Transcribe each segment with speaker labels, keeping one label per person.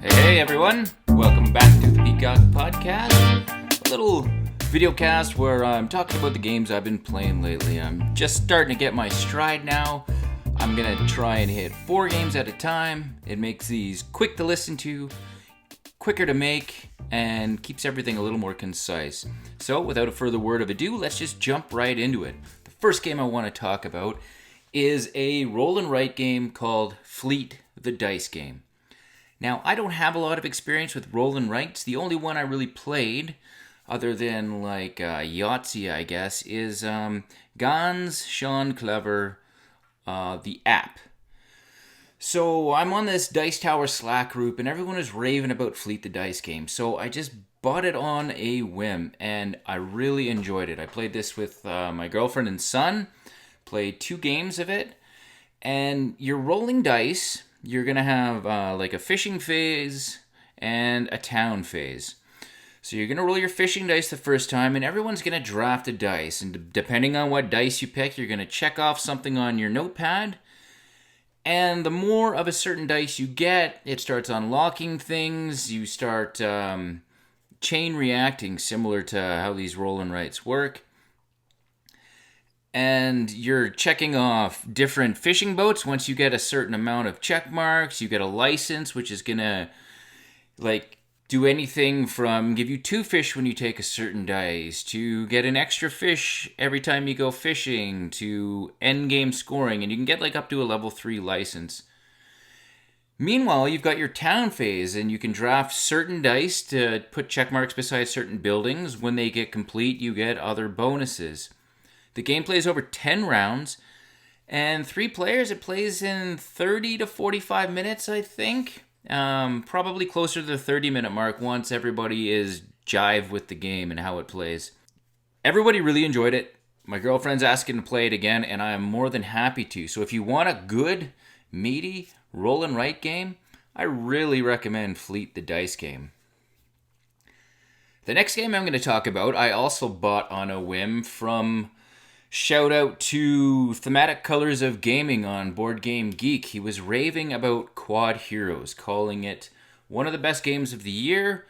Speaker 1: Hey everyone, welcome back to the Peacock Podcast, a little video cast where I'm talking about the games I've been playing lately. I'm just starting to get my stride now. I'm going to try and hit 4 games at a time. It makes these quick to listen to, quicker to make, and keeps everything a little more concise. So without a further word of ado, let's just jump right into it. The first game I want to talk about is a roll and write game called Fleet the Dice Game. Now, I don't have a lot of experience with roll and writes. The only one I really played, other than like Yahtzee, I guess, is Gans Sean Clever, the app. So I'm on this Dice Tower Slack group, and everyone is raving about Fleet the Dice Game. So I just bought it on a whim, and I really enjoyed it. I played this with my girlfriend and son, played 2 games of it, and you're rolling dice. You're going to have like a fishing phase and a town phase. So you're going to roll your fishing dice the first time, and everyone's going to draft a dice. And depending on what dice you pick, you're going to check off something on your notepad. And the more of a certain dice you get, it starts unlocking things. You start chain reacting, similar to how these roll and writes work. And you're checking off different fishing boats. Once you get a certain amount of check marks, you get a license, which is gonna do anything from give you 2 fish when you take a certain dice, to get an extra fish every time you go fishing, to end game scoring, and you can get up to a level 3 license. Meanwhile, you've got your town phase, and you can draft certain dice to put check marks beside certain buildings. When they get complete, you get other bonuses. The game plays over 10 rounds, and 3 players, it plays in 30 to 45 minutes, I think. Probably closer to the 30-minute mark once everybody is jive with the game and how it plays. Everybody really enjoyed it. My girlfriend's asking to play it again, and I am more than happy to. So if you want a good, meaty, roll and write game, I really recommend Fleet the Dice Game. The next game I'm going to talk about, I also bought on a whim from... Shout out to Thematic Colors of Gaming on Board Game Geek. He was raving about Quodd Heroes, calling it one of the best games of the year.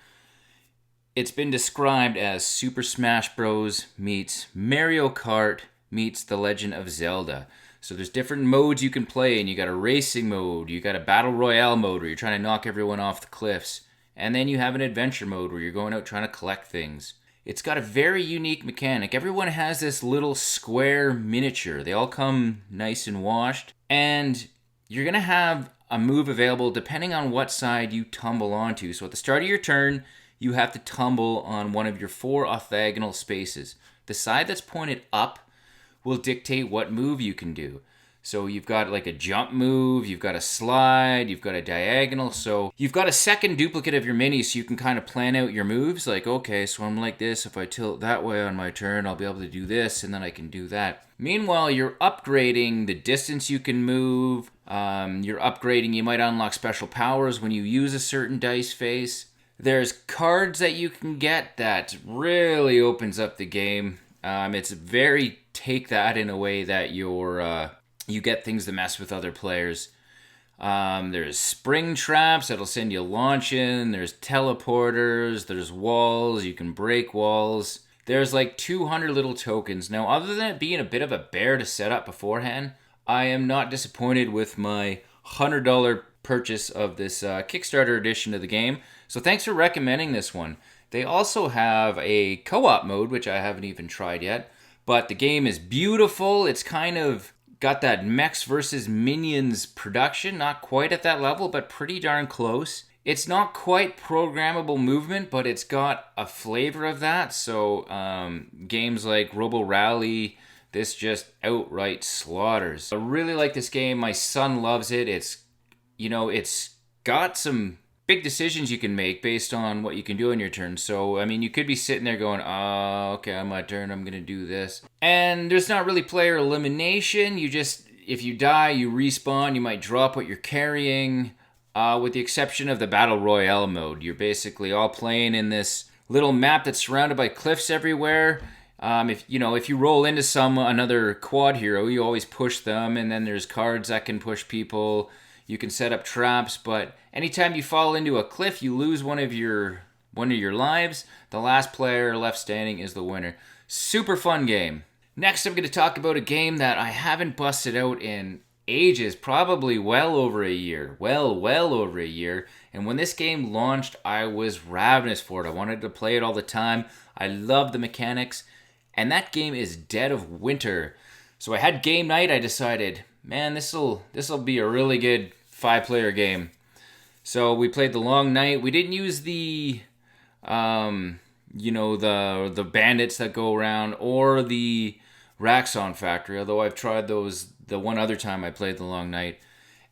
Speaker 1: It's been described as Super Smash Bros. Meets Mario Kart meets The Legend of Zelda. So there's different modes you can play, and you got a racing mode, you got a battle royale mode where you're trying to knock everyone off the cliffs, and then you have an adventure mode where you're going out trying to collect things. It's got a very unique mechanic. Everyone has this little square miniature. They all come nice and washed. And you're going to have a move available depending on what side you tumble onto. So at the start of your turn, you have to tumble on one of your 4 orthogonal spaces. The side that's pointed up will dictate what move you can do. So you've got like a jump move, you've got a slide, you've got a diagonal. So you've got a second duplicate of your mini, so you can kind of plan out your moves. Like, okay, so I'm like this. If I tilt that way on my turn, I'll be able to do this, and then I can do that. Meanwhile, you're upgrading the distance you can move. You're upgrading, you might unlock special powers when you use a certain dice face. There's cards that you can get that really opens up the game. It's very take that in a way that you get things to mess with other players. There's spring traps that'll send you launching. There's teleporters. There's walls. You can break walls. There's 200 little tokens. Now, other than it being a bit of a bear to set up beforehand, I am not disappointed with my $100 purchase of this Kickstarter edition of the game. So thanks for recommending this one. They also have a co-op mode, which I haven't even tried yet. But the game is beautiful. It's kind of... got that mechs versus minions production, not quite at that level, but pretty darn close. It's not quite programmable movement, but it's got a flavor of that. So games like Robo Rally, this just outright slaughters. I really like this game. My son loves it. It's got some big decisions you can make based on what you can do on your turn. So, you could be sitting there going, oh, okay, on my turn, I'm going to do this. And there's not really player elimination. If you die, you respawn. You might drop what you're carrying. With the exception of the Battle Royale mode. You're basically all playing in this little map that's surrounded by cliffs everywhere. If you roll into another Quodd hero, you always push them. And then there's cards that can push people. You can set up traps, but anytime you fall into a cliff, you lose one of your lives. The last player left standing is the winner. Super fun game. Next, I'm going to talk about a game that I haven't busted out in ages, probably well over a year. Well over a year. And when this game launched, I was ravenous for it. I wanted to play it all the time. I love the mechanics. And that game is Dead of Winter. So I had game night. I decided, man, this'll be a really good 5-player game. So we played the long night. We didn't use the the bandits that go around or the Raxon Factory, although I've tried those the one other time I played the long night.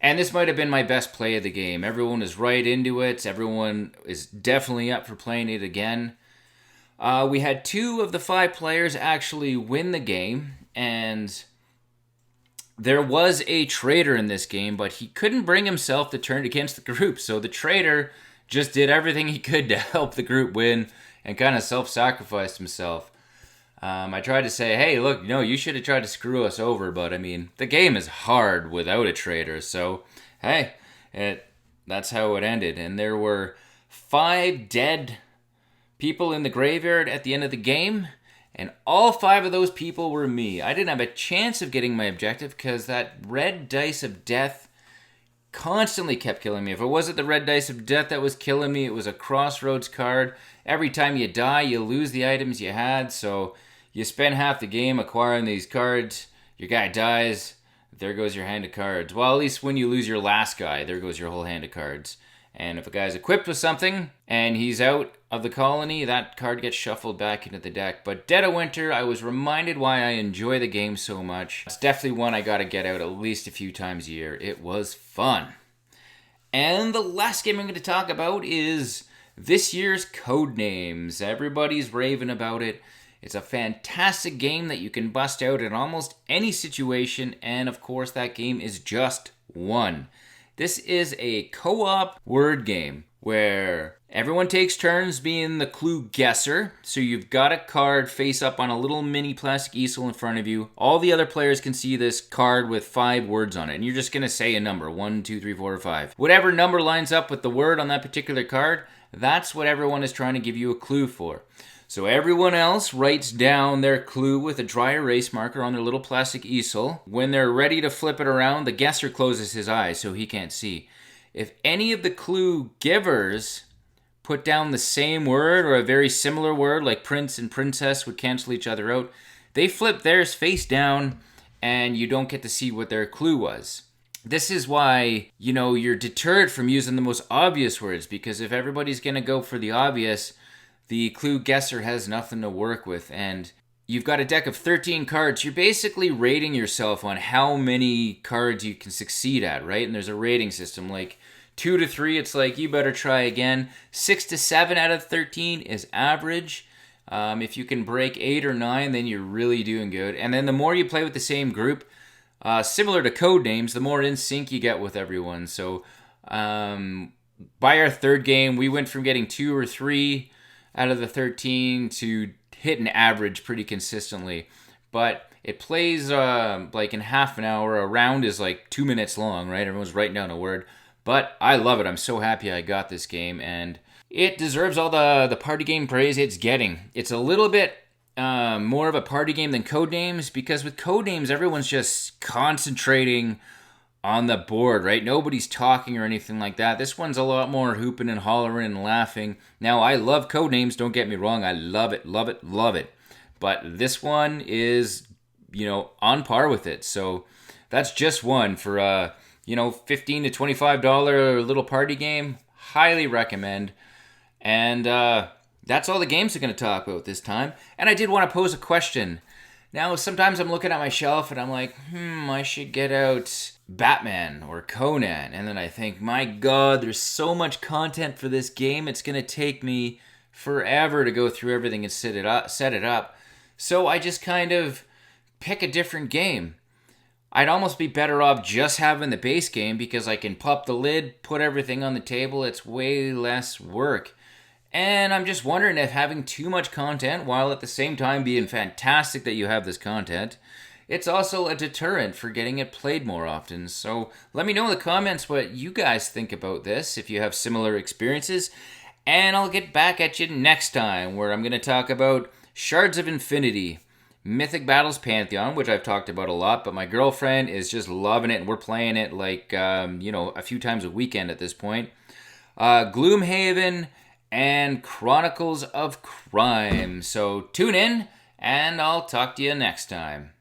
Speaker 1: And this might have been my best play of the game. Everyone is right into it. Everyone is definitely up for playing it again. We had 2 of the 5 players actually win the game, and there was a traitor in this game, but he couldn't bring himself to turn against the group. So the traitor just did everything he could to help the group win and kind of self-sacrificed himself. I tried to say, hey, look, no, you should have tried to screw us over, but I mean, the game is hard without a traitor, so hey, that's how it ended. And there were 5 dead people in the graveyard at the end of the game, and all 5 of those people were me. I didn't have a chance of getting my objective because that red dice of death constantly kept killing me. If it wasn't the red dice of death that was killing me, it was a crossroads card. Every time you die, you lose the items you had, so you spend half the game acquiring these cards. Your guy dies, there goes your hand of cards. Well, at least when you lose your last guy, there goes your whole hand of cards. And if a guy's equipped with something and he's out of the colony, that card gets shuffled back into the deck. But Dead of Winter, I was reminded why I enjoy the game so much. It's definitely one I gotta get out at least a few times a year. It was fun. And the last game I'm going to talk about is this year's Codenames. Everybody's raving about it. It's a fantastic game that you can bust out in almost any situation, and of course that game is just one. This is a co-op word game where everyone takes turns being the clue guesser. So you've got a card face up on a little mini plastic easel in front of you. All the other players can see this card with 5 words on it, and you're just going to say a number, 1, 2, 3, 4, or 5. Whatever number lines up with the word on that particular card, that's what everyone is trying to give you a clue for. So everyone else writes down their clue with a dry erase marker on their little plastic easel. When they're ready to flip it around, the guesser closes his eyes so he can't see. If any of the clue givers put down the same word or a very similar word, like prince and princess would cancel each other out, they flip theirs face down and you don't get to see what their clue was. This is why, you're deterred from using the most obvious words, because if everybody's going to go for the obvious, the clue guesser has nothing to work with. And you've got a deck of 13 cards. You're basically rating yourself on how many cards you can succeed at, right? And there's a rating system. Like 2 to 3, it's like, you better try again. 6 to 7 out of 13 is average. If you can break 8 or 9, then you're really doing good. And then the more you play with the same group, similar to Codenames, the more in sync you get with everyone. So by our third game, we went from getting 2 or 3 out of the 13 to hitting average pretty consistently. But it plays like in half an hour. A round is like 2 minutes long, right? Everyone's writing down a word. But I love it. I'm so happy I got this game, and it deserves all the party game praise it's getting. It's a little bit more of a party game than Codenames, because with Codenames, everyone's just concentrating on the board, right? Nobody's talking or anything like that. This one's a lot more hooping and hollering and laughing. Now, I love Codenames, don't get me wrong. I love it, love it, love it. But this one is, on par with it. So that's just one for $15 to $25 little party game. Highly recommend. And that's all the games I'm going to talk about this time. And I did want to pose a question. Now, sometimes I'm looking at my shelf and I'm like, I should get out Batman or Conan. And then I think, my God, there's so much content for this game. It's going to take me forever to go through everything and set it up. So I just kind of pick a different game. I'd almost be better off just having the base game, because I can pop the lid, put everything on the table. It's way less work. And I'm just wondering if having too much content, while at the same time being fantastic that you have this content, it's also a deterrent for getting it played more often. So let me know in the comments what you guys think about this, if you have similar experiences. And I'll get back at you next time, where I'm going to talk about Shards of Infinity, Mythic Battles Pantheon, which I've talked about a lot, but my girlfriend is just loving it, and we're playing it like, a few times a weekend at this point. Gloomhaven, and Chronicles of Crime. So tune in, and I'll talk to you next time.